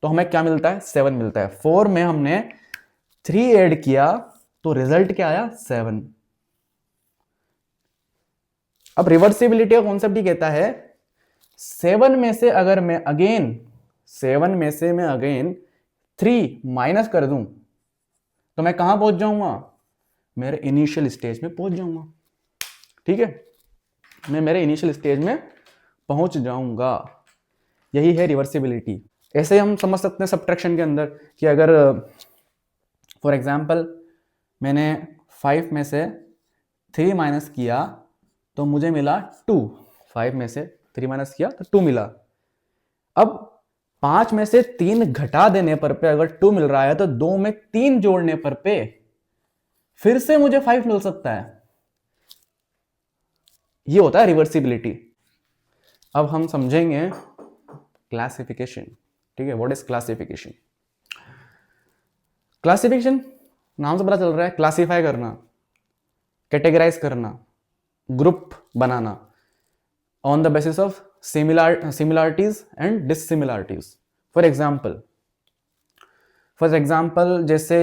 तो हमें क्या मिलता है? 7 मिलता है। 4 में हमने 3 ऐड किया तो रिजल्ट क्या आया? 7। अब रिवर्सिबिलिटी का कॉन्सेप्ट ही कहता है 7 में से अगर मैं अगेन 3 माइनस कर दूं तो मैं कहां पहुंच जाऊंगा? मेरे इनिशियल स्टेज में पहुंच जाऊंगा। ठीक है, मैं मेरे इनिशियल स्टेज में पहुंच जाऊंगा। यही है रिवर्सिबिलिटी। ऐसे हम समझ सकते हैं सब्ट्रैक्शन के अंदर कि अगर फॉर एग्जांपल मैंने 5 में से 3 माइनस किया तो मुझे मिला 2। 5 में से 3 माइनस किया तो 2 मिला। अब 5 में से 3 घटा देने पर पे अगर 2 मिल रहा है तो 2 में 3 जोड़ने पर पे फिर से मुझे 5 मिल सकता है। ये होता है रिवर्सिबिलिटी। अब हम समझेंगे क्लासिफिकेशन। ठीक है, व्हाट इज क्लासिफिकेशन? क्लासिफिकेशन नाम से पता चल रहा है क्लासिफाई करना, कैटेगराइज करना, ग्रुप बनाना on the basis of similarities and dissimilarities. For example जैसे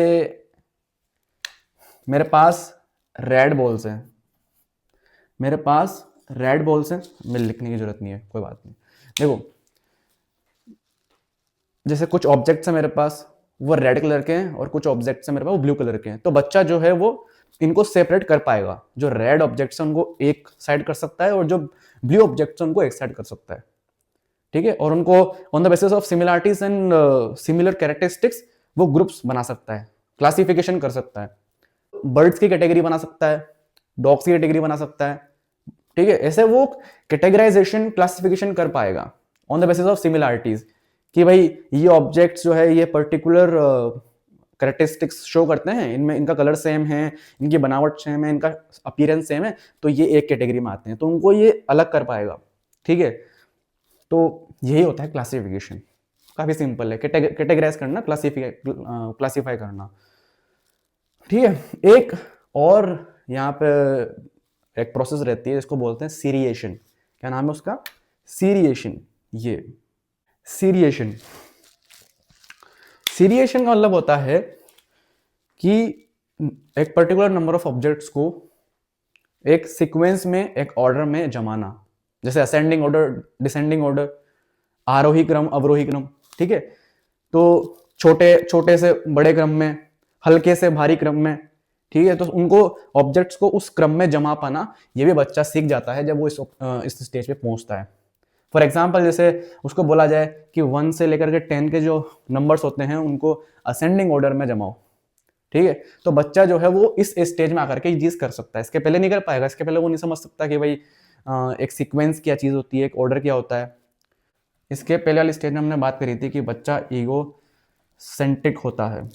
मेरे पास रेड बॉल्स हैं, मैं लिखने की जरूरत नहीं है, कोई बात नहीं। देखो, जैसे कुछ ऑब्जेक्ट्स हैं मेरे पास, वो रेड कलर के हैं और कुछ ऑब्जेक्ट्स हैं मेरे पास वो ब्लू कलर के हैं। तो बच्चा जो है वो इनको सेपरेट कर पाएगा। जो रेड ऑब्जेक्ट्स हैं उनको एक साइड कर सकता है और जो ब्लू ऑब्जेक्ट्स हैं उनको एक साइड कर सकता है। ठीक है, और उनको on the basis of similarities and similar characteristics वो ग्रुप्स बना सकता है, क्लासिफिकेशन कर सकता है। बर्ड्स की कैटेगरी बना सकता है, डॉग्स की कैटेगरी बना सकता है। ठीक है, ऐसे वो कैटेगराइजेशन, क्लासिफिकेशन कर पाएगा on the basis of similarities कि भाई ये ऑब्जेक्ट्स जो है ये पर्टिकुलर कैरेक्टरिस्टिक्स शो करते हैं, इनमें इनका कलर सेम है, इनकी बनावट सेम है, इनका अपीयरेंस सेम है, तो ये एक कैटेगरी में आते हैं, तो उनको ये अलग कर पाएगा। ठीक है, तो यही होता है क्लासिफिकेशन। काफी सिंपल है, कैटेगराइज करना, क्लासिफाई करना। ठीक है, एक और यहाँ पे एक प्रोसेस रहती है जिसको बोलते हैं सीरिएशन। क्या नाम है उसका? सीरिएशन। ये सीरिएशन का मतलब होता है कि एक पर्टिकुलर नंबर ऑफ ऑब्जेक्ट्स को एक सीक्वेंस में, एक ऑर्डर में जमाना, जैसे असेंडिंग ऑर्डर, डिसेंडिंग ऑर्डर, आरोही क्रम, अवरोही क्रम। ठीक है, तो छोटे से बड़े क्रम में, हल्के से भारी क्रम में। ठीक है, तो उनको ऑब्जेक्ट्स को उस क्रम में जमा पाना ये भी बच्चा सीख जाता है जब वो इस स्टेज पे पहुंचता है। फॉर एग्जाम्पल जैसे उसको बोला जाए कि 1 से लेकर के 10 के जो नंबर्स होते हैं उनको असेंडिंग ऑर्डर में जमाओ। ठीक है, तो बच्चा जो है वो इस स्टेज में आकर के ये चीज कर सकता है। इसके पहले नहीं कर पाएगा, इसके पहले वो नहीं समझ सकता कि भाई एक सीक्वेंस क्या चीज होती है, एक ऑर्डर क्या होता है। इसके पहले वाली स्टेज में हमने बात करी थी कि बच्चा ईगो सेंट्रिक होता है,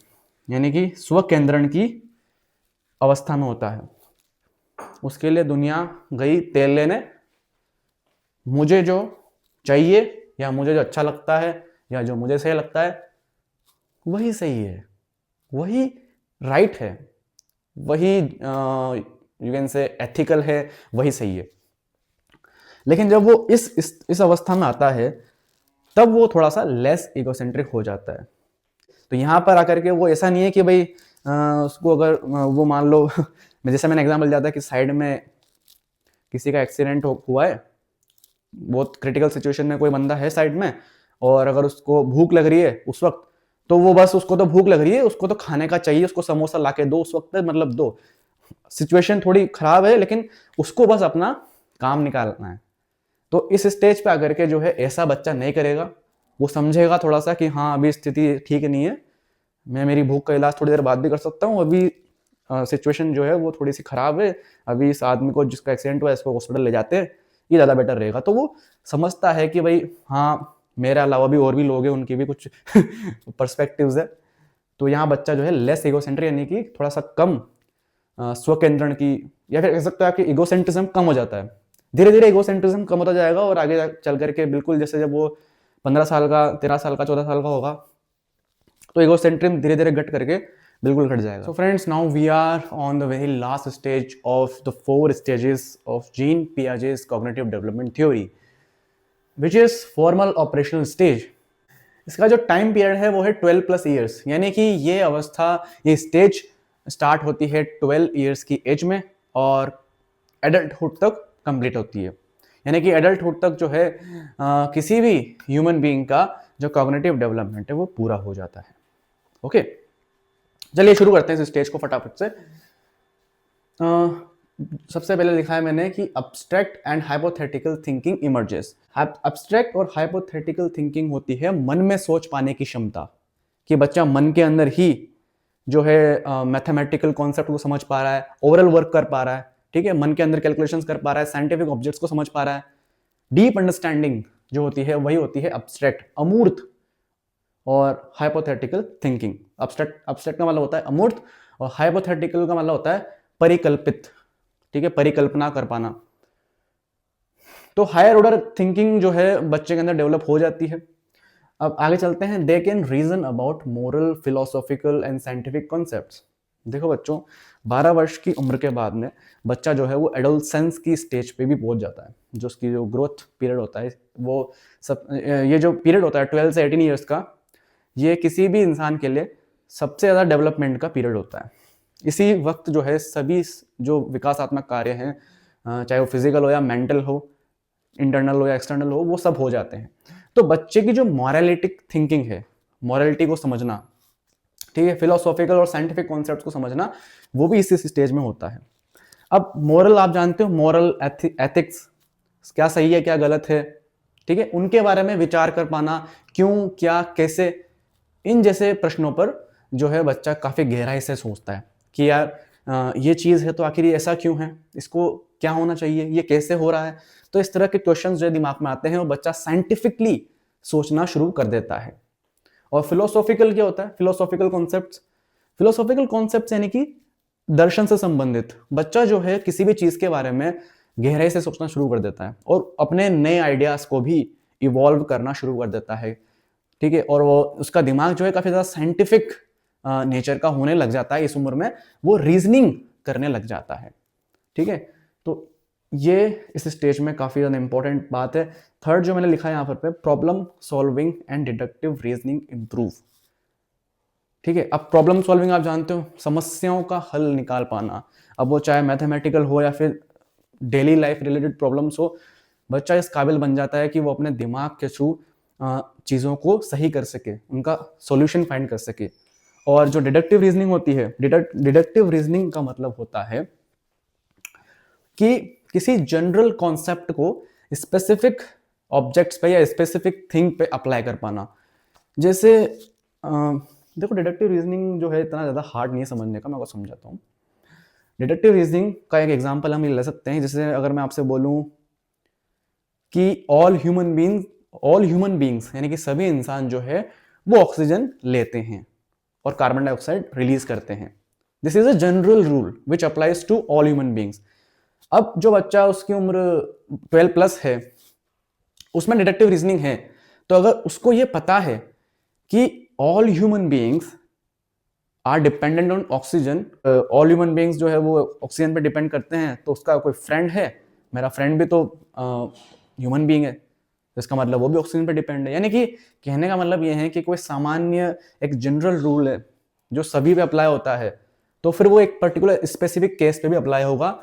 यानी कि स्व केंद्रण की अवस्था में होता है। उसके लिए दुनिया गई तेल लेने, मुझे जो चाहिए या मुझे जो अच्छा लगता है या जो मुझे सही लगता है वही सही है, वही राइट है, वही यू कैन से एथिकल है, वही सही है। लेकिन जब वो इस अवस्था में आता है तब वो थोड़ा सा लेस इगोसेंट्रिक हो जाता है। तो यहाँ पर आकर के वो ऐसा नहीं है कि भाई उसको अगर वो मान लो जैसे मैंने एग्जाम्पल दिया था कि साइड में किसी का एक्सीडेंट हुआ है, बहुत क्रिटिकल सिचुएशन में कोई बंदा है साइड में, और अगर उसको भूख लग रही है उस वक्त, तो वो बस उसको तो भूख लग रही है, उसको तो खाने का चाहिए, उसको समोसा ला के दो उस वक्त, मतलब दो। सिचुएशन थोड़ी खराब है लेकिन उसको बस अपना काम निकालना है। तो इस स्टेज पे आकर के जो है ऐसा बच्चा नहीं करेगा, वो समझेगा थोड़ा सा कि हाँ अभी स्थिति ठीक नहीं है, मैं मेरी भूख का इलाज थोड़ी देर बाद भी कर सकता हूँ, अभी सिचुएशन जो है वो थोड़ी सी खराब है, अभी इस आदमी को जिसका एक्सीडेंट हुआ है इसको हॉस्पिटल ले जाते हैं, ये ज़्यादा बेटर रहेगा। तो वो समझता है कि भाई हाँ मेरे अलावा भी और भी लोग हैं, उनकी भी कुछ पर्सपेक्टिव्स है। तो यहाँ बच्चा जो है लेस ईगोसेंट्रिक यानी कि थोड़ा सा कम स्वकेंद्रण की, या फिर कह सकते हो कि ईगोसेंट्रिज्म कम हो जाता है। धीरे धीरे ईगोसेंट्रिज्म कम होता जाएगा और आगे चल करके बिल्कुल जैसे जब वो 15 साल का, 13 साल का, 14 साल का होगा तो ईगोसेंट्रिज्म धीरे धीरे घट करके बिल्कुल घट जाएगा। So friends, now we are on the very last stage of the 4 stages of Jean Piaget's cognitive development theory, which is formal operational stage. इसका जो टाइम पीरियड है वो है 12 प्लस ईयर्स, यानी कि ये अवस्था, ये स्टेज स्टार्ट होती है 12 ईयर्स की एज में और एडल्टहुड तक कंप्लीट होती है। यानी कि एडल्टहुड तक जो है किसी भी ह्यूमन बीइंग का जो कॉग्निटिव डेवलपमेंट है वो पूरा हो जाता है। ओके, चलिए शुरू करते हैं इस स्टेज को फटाफट से। सबसे पहले लिखा है मैंने कि abstract and hypothetical thinking emerges. Abstract और हाइपोथेटिकल थिंकिंग होती है मन में सोच पाने की क्षमता, कि बच्चा मन के अंदर ही जो है मैथमेटिकल कॉन्सेप्ट को समझ पा रहा है, ओवरऑल वर्क कर पा रहा है, ठीक है, मन के अंदर कैलकुलेशंस कर पा रहा है, साइंटिफिक ऑब्जेक्ट्स को समझ पा रहा है। डीप अंडरस्टैंडिंग जो होती है वही होती है अब्स्ट्रैक्ट, अमूर्त, और हाइपोथेटिकल थिंकिंग। अब्स्ट्रैक्ट का मतलब होता है अमूर्त और हाइपोथेटिकल का मतलब होता है परिकल्पित, ठीक है, परिकल्पना कर पाना। तो हायर ऑर्डर थिंकिंग जो है बच्चे के अंदर डेवलप हो जाती है। अब आगे चलते हैं। They can reason about moral, philosophical and scientific concepts. देखो बच्चों, 12 वर्ष की उम्र के बाद में बच्चा जो है वो एडोलसेंस की स्टेज पे भी पहुंच जाता है। जो उसकी जो ग्रोथ पीरियड होता है वो सब, ये जो पीरियड होता है 12 से 18 ईयर्स का, ये किसी भी इंसान के लिए सबसे ज़्यादा डेवलपमेंट का पीरियड होता है। इसी वक्त जो है सभी जो विकासात्मक कार्य हैं, चाहे वो फिजिकल हो या मेंटल हो, इंटरनल हो या एक्सटर्नल हो, वो सब हो जाते हैं। तो बच्चे की जो मॉरलिटिक थिंकिंग है, मॉरलिटी को समझना, ठीक है, फिलोसॉफिकल और साइंटिफिक कॉन्सेप्ट्स को समझना, वो भी इसी स्टेज में होता है। अब मोरल आप जानते हो, मोरल एथिक्स, क्या सही है क्या गलत है, ठीक है, उनके बारे में विचार कर पाना, क्यों, क्या, कैसे, इन जैसे प्रश्नों पर जो है बच्चा काफी गहराई से सोचता है कि यार ये चीज है तो आखिर ये ऐसा क्यों है, इसको क्या होना चाहिए, ये कैसे हो रहा है। तो इस तरह के क्वेश्चंस जो दिमाग में आते हैं और बच्चा साइंटिफिकली सोचना शुरू कर देता है। और फिलोसॉफिकल क्या होता है? फिलोसॉफिकल कॉन्सेप्ट्स यानी कि दर्शन से संबंधित। बच्चा जो है किसी भी चीज के बारे में गहराई से सोचना शुरू कर देता है और अपने नए आइडियाज को भी इवॉल्व करना शुरू कर देता है, ठीक है, और वो उसका दिमाग जो है काफी ज्यादा साइंटिफिक नेचर का होने लग जाता है। इस उम्र में वो रीजनिंग करने लग जाता है, ठीक है। तो ये इस स्टेज में काफी ज्यादा इंपॉर्टेंट बात है। थर्ड जो मैंने लिखा है यहाँ पर problem solving and deductive reasoning improve, ठीक है। अब प्रॉब्लम सॉल्विंग आप जानते हो, समस्याओं का हल निकाल पाना। अब वो चाहे मैथमेटिकल हो या फिर डेली लाइफ रिलेटेड प्रॉब्लम्स हो, बच्चा इस काबिल बन जाता है कि वो अपने दिमाग के थ्रू चीज़ों को सही कर सके, उनका सॉल्यूशन फाइंड कर सके। और जो डिडक्टिव रीजनिंग होती है, डिडक्टिव रीजनिंग का मतलब होता है कि किसी जनरल कॉन्सेप्ट को स्पेसिफिक ऑब्जेक्ट्स पे या स्पेसिफिक थिंग पे अप्लाई कर पाना। जैसे देखो, डिडक्टिव रीजनिंग जो है इतना ज़्यादा हार्ड नहीं है समझने का, मैं आपको समझाता हूँ। डिडक्टिव रीजनिंग का एक एग्जांपल हम ये ले सकते हैं। जैसे अगर मैं आपसे बोलूँ कि ऑल ह्यूमन बींग्स यानी कि सभी इंसान जो है वो ऑक्सीजन लेते हैं और कार्बन डाइऑक्साइड रिलीज करते हैं। This is a general rule which applies to all human beings. अब जो बच्चा, उसकी उम्र 12 प्लस है, उसमें डिडक्टिव रीजनिंग है, तो अगर उसको ये पता है कि all human beings are dependent on oxygen, all human beings जो है वो ऑक्सीजन पे डिपेंड करते हैं, तो उसका कोई फ्रेंड है, मेरा फ्रेंड भी तो ह्यूमन बीइंग है, तो इसका मतलब वो भी ऑक्सीजन पे डिपेंड है। यानी कि कहने का मतलब ये है कि कोई सामान्य एक जनरल रूल है जो सभी पे अप्लाई होता है, तो फिर वो एक पर्टिकुलर स्पेसिफिक केस पे भी अप्लाई होगा।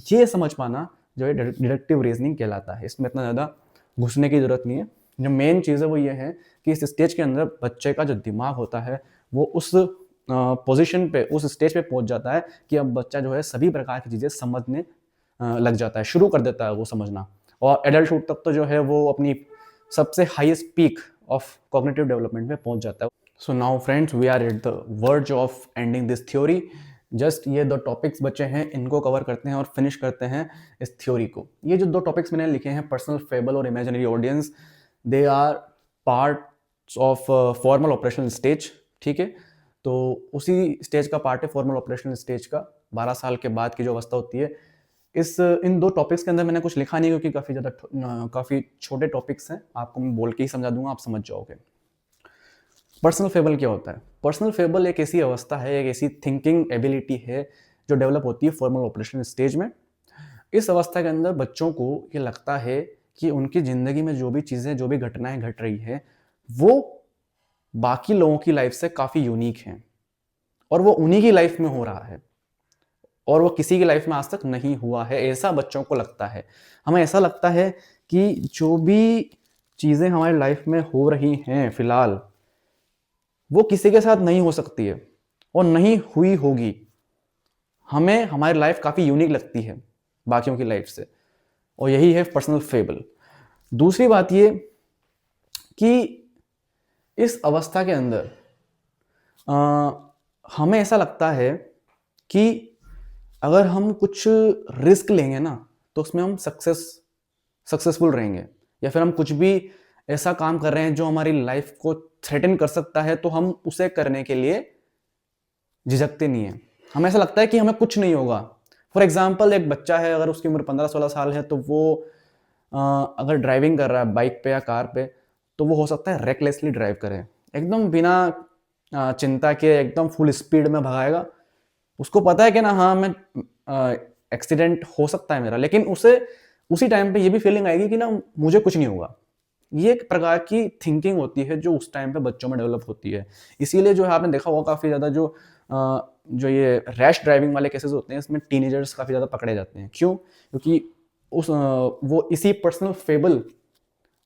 ये समझ पाना जो है डिडक्टिव रीजनिंग कहलाता है। इसमें इतना ज़्यादा घुसने की जरूरत नहीं है, जो मेन चीज़ है वो ये है कि इस स्टेज के अंदर बच्चे का जो दिमाग होता है वो उस पोजीशन पे, उस स्टेज पे पहुंच जाता है कि अब बच्चा जो है सभी प्रकार की चीज़ें समझने लग जाता है, शुरू कर देता है वो समझना। और एडल्टहुड तक तो जो है वो अपनी सबसे highest peak of cognitive development में पहुंच जाता है। So now friends, we are at the verge of ending this theory. Just ये 2 टॉपिक्स बचे हैं, इनको कवर करते हैं और फिनिश करते हैं इस थ्योरी को। ये जो 2 टॉपिक्स मैंने लिखे हैं, पर्सनल फेबल और imaginary audience, they are parts of formal operational stage. ठीक है, तो उसी स्टेज का पार्ट है फॉर्मल ऑपरेशनल स्टेज का, 12 साल के बाद की जो अवस्था होती है। इन 2 टॉपिक्स के अंदर मैंने कुछ लिखा नहीं, क्योंकि काफ़ी छोटे टॉपिक्स हैं, आपको मैं बोल के ही समझा दूंगा, आप समझ जाओगे। पर्सनल फेबल क्या होता है? पर्सनल फेबल एक ऐसी अवस्था है, एक ऐसी थिंकिंग एबिलिटी है जो डेवलप होती है फॉर्मल ऑपरेशन स्टेज में। इस अवस्था के अंदर बच्चों को ये लगता है कि उनकी ज़िंदगी में जो भी चीज़ें, जो भी घटनाएं घट रही है, वो बाकी लोगों की लाइफ से काफ़ी यूनिक हैं और वो उन्हीं की लाइफ में हो रहा है और वो किसी की लाइफ में आज तक नहीं हुआ है, ऐसा बच्चों को लगता है। हमें ऐसा लगता है कि जो भी चीज़ें हमारी लाइफ में हो रही हैं फिलहाल, वो किसी के साथ नहीं हो सकती है और नहीं हुई होगी। हमें हमारी लाइफ काफ़ी यूनिक लगती है बाकियों की लाइफ से, और यही है पर्सनल फेबल। दूसरी बात ये कि इस अवस्था के अंदर हमें ऐसा लगता है कि अगर हम कुछ रिस्क लेंगे ना, तो उसमें हम सक्सेसफुल रहेंगे, या फिर हम कुछ भी ऐसा काम कर रहे हैं जो हमारी लाइफ को थ्रेटन कर सकता है, तो हम उसे करने के लिए झिझकते नहीं है। हमें ऐसा लगता है कि हमें कुछ नहीं होगा। फॉर एग्जाम्पल, एक बच्चा है, अगर उसकी उम्र 15-16 साल है, तो वो अगर ड्राइविंग कर रहा है बाइक पे या कार पे, तो वो हो सकता है रेकलेसली ड्राइव करे, एकदम बिना चिंता के एकदम फुल स्पीड में भगाएगा। उसको पता है कि ना, हाँ, मैं एक्सीडेंट हो सकता है मेरा, लेकिन उसे उसी टाइम पे ये भी फीलिंग आएगी कि ना, मुझे कुछ नहीं होगा। ये एक प्रकार की थिंकिंग होती है जो उस टाइम पे बच्चों में डेवलप होती है। इसीलिए जो है, आपने देखा होगा काफ़ी ज़्यादा जो ये रैश ड्राइविंग वाले केसेस होते हैं, इसमें टीनेजर्स काफ़ी ज़्यादा पकड़े जाते हैं। क्यों? क्योंकि वो इसी पर्सनल फेबल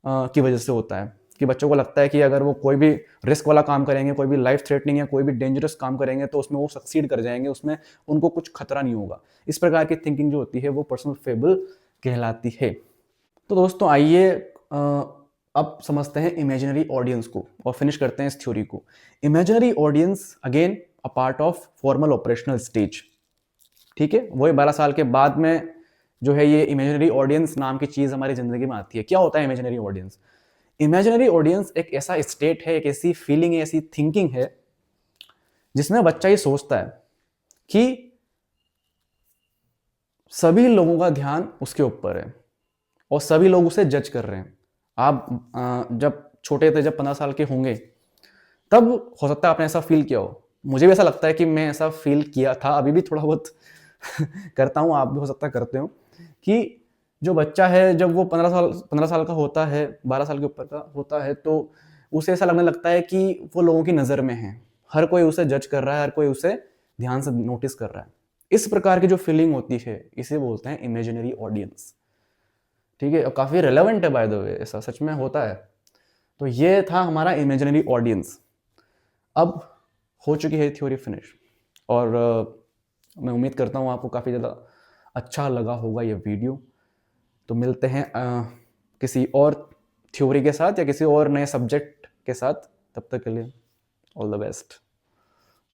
की वजह से होता है कि बच्चों को लगता है कि अगर वो कोई भी रिस्क वाला काम करेंगे, कोई भी लाइफ थ्रेटनिंग या कोई भी डेंजरस काम करेंगे, तो उसमें वो सक्सीड कर जाएंगे, उसमें उनको कुछ खतरा नहीं होगा। इस प्रकार की थिंकिंग जो होती है वो पर्सनल फेबल कहलाती है। तो दोस्तों, आइए अब समझते हैं इमेजिनरी ऑडियंस को और फिनिश करते हैं इस थ्योरी को। Imaginary audience again a part of formal operational stage. ठीक है, वही 12 साल के बाद में जो है ये इमेजिनरी ऑडियंस नाम की चीज हमारी जिंदगी में आती है। क्या होता है इमेजिनरी ऑडियंस? इमेजिनरी ऑडियंस एक ऐसा स्टेट है, एक ऐसी फीलिंग है, ऐसी थिंकिंग है जिसमें बच्चा ये सोचता है कि सभी लोगों का ध्यान उसके ऊपर है और सभी लोग उसे जज कर रहे हैं। आप जब छोटे थे, जब 15 साल के होंगे, तब हो सकता है आपने ऐसा फील किया हो। मुझे भी ऐसा लगता है कि मैं ऐसा फील किया था, अभी भी थोड़ा बहुत करता हूँ, आप भी हो सकता है करते हो, कि जो बच्चा है जब वो 15 साल का होता है, 12 साल के ऊपर का होता है, तो उसे ऐसा लगने लगता है कि वो लोगों की नज़र में है, हर कोई उसे जज कर रहा है, हर कोई उसे ध्यान से नोटिस कर रहा है। इस प्रकार की जो फीलिंग होती है, इसे बोलते हैं इमेजिनरी ऑडियंस। ठीक है, और काफ़ी रेलेवेंट है बाय द वे, ऐसा सच में होता है। तो ये था हमारा इमेजिनरी ऑडियंस। अब हो चुकी है थ्योरी फिनिश, और मैं उम्मीद करता हूँ आपको काफ़ी ज़्यादा अच्छा लगा होगा ये वीडियो। तो मिलते हैं किसी और थ्योरी के साथ या किसी और नए सब्जेक्ट के साथ। तब तक के लिए ऑल द बेस्ट।